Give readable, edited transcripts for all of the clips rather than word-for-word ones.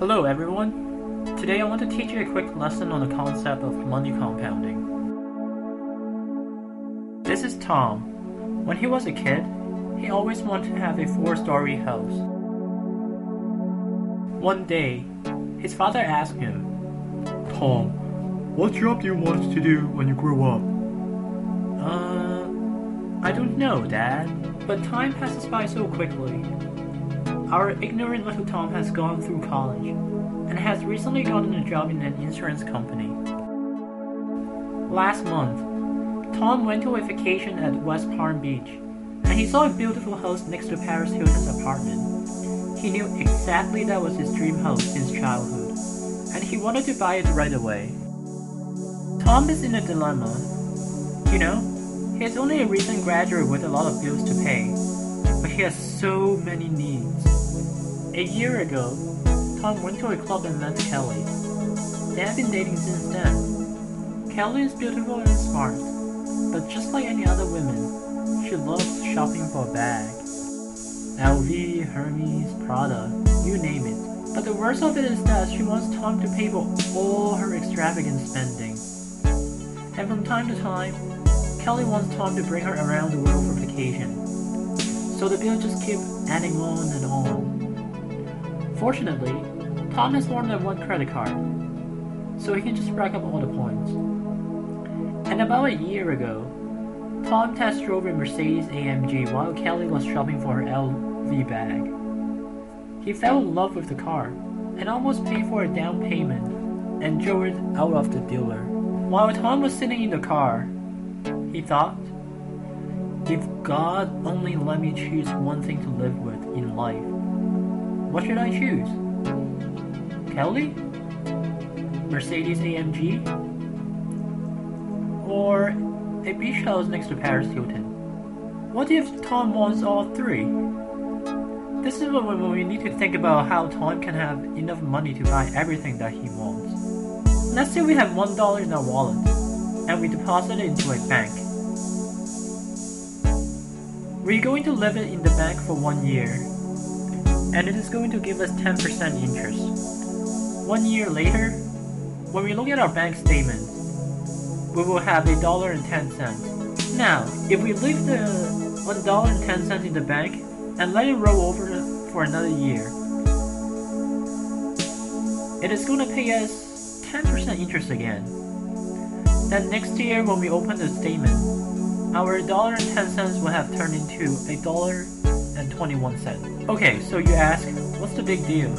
Hello everyone! Today I want to teach you a quick lesson on the concept of money compounding. This is Tom. When he was a kid, he always wanted to have a 4-story house. One day, his father asked him, Tom, what job do you want to do when you grow up? I don't know, Dad, but time passes by so quickly. Our ignorant little Tom has gone through college and has recently gotten a job in an insurance company. Last month, Tom went to a vacation at West Palm Beach and he saw a beautiful house next to Paris Hilton's apartment. He knew exactly that was his dream house since childhood and he wanted to buy it right away. Tom is in a dilemma. You know, he is only a recent graduate with a lot of bills to pay, but he has so many needs. A year ago, Tom went to a club and met Kelly. They have been dating since then. Kelly is beautiful and smart, but just like any other women, she loves shopping for a bag. LV, Hermes, Prada, you name it. But the worst of it is that she wants Tom to pay for all her extravagant spending. And from time to time, Kelly wants Tom to bring her around the world for vacation. So the bill just keeps adding on and on. Fortunately, Tom has more than one credit card, so he can just rack up all the points. And about a year ago, Tom test drove a Mercedes AMG while Kelly was shopping for her LV bag. He fell in love with the car and almost paid for a down payment and drove it out of the dealer. While Tom was sitting in the car, he thought, if God only let me choose one thing to live with in life, what should I choose? Kelly? Mercedes AMG? Or a beach house next to Paris Hilton? What if Tom wants all three? This is when we need to think about how Tom can have enough money to buy everything that he wants. Let's say we have $1 in our wallet and we deposit it into a bank. We're going to leave it in the bank for 1 year, and it is going to give us 10% interest. 1 year later, when we look at our bank statement, we will have $1.10. Now, if we leave the $1.10 in the bank and let it roll over for another year, it is going to pay us 10% interest again. Then next year when we open the statement, our $1.10 will have turned into $1.21. Okay, so you ask, what's the big deal?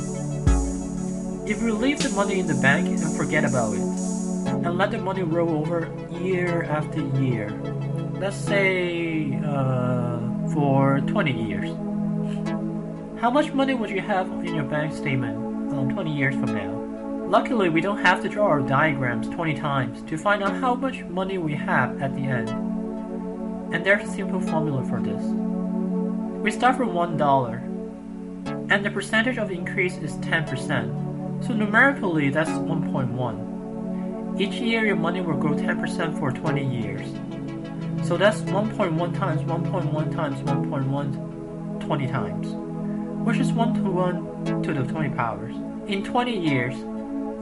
If we leave the money in the bank and forget about it, and let the money roll over year after year, let's say for 20 years, how much money would you have in your bank statement 20 years from now? Luckily, we don't have to draw our diagrams 20 times to find out how much money we have at the end. And there's a simple formula for this. We start from $1, and the percentage of increase is 10%. So numerically, that's 1.1. Each year, your money will grow 10% for 20 years. So that's 1.1 times 1.1 times 1.1 20 times, which is 1 to 1 to the 20 powers. In 20 years,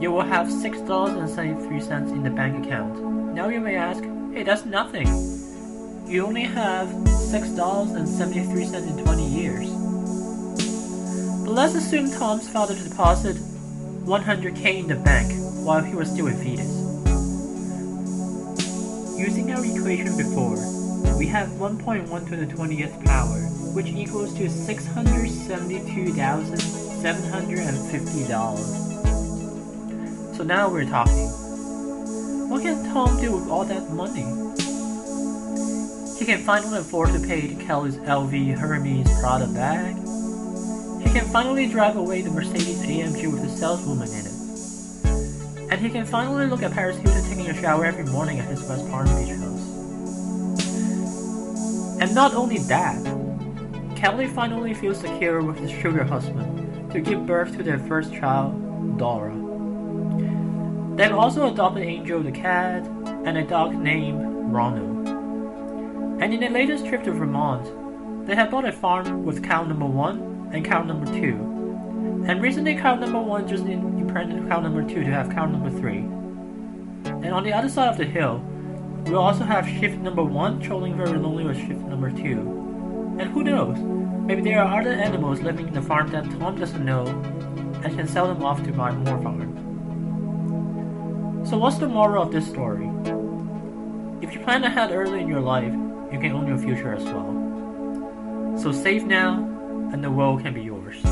you will have $6.73 in the bank account. Now you may ask, hey, that's nothing. You only have $6.73 in 20 years. But let's assume Tom's father deposited $100K in the bank while he was still a fetus. Using our equation before, we have 1.1 to the 20th power, which equals to $672,750. So now we're talking. What can Tom do with all that money? He can finally afford to pay Kelly's LV, Hermes, Prada bag. He can finally drive away the Mercedes AMG with the saleswoman in it. And he can finally look at Paris Hilton taking a shower every morning at his West Palm Beach house. And not only that, Kelly finally feels secure with his sugar husband to give birth to their first child, Dora. They've also adopted Angel the cat and a dog named Ronald. And in their latest trip to Vermont, they have bought a farm with cow number 1 and cow number 2. And recently cow number 1 just impregnated cow number 2 to have cow number 3. And on the other side of the hill, we also have shift number 1 trolling very lonely with shift number 2. And who knows, maybe there are other animals living in the farm that Tom doesn't know and can sell them off to buy more farm. So what's the moral of this story? If you plan ahead early in your life, you can own your future as well. So save now, and the world can be yours.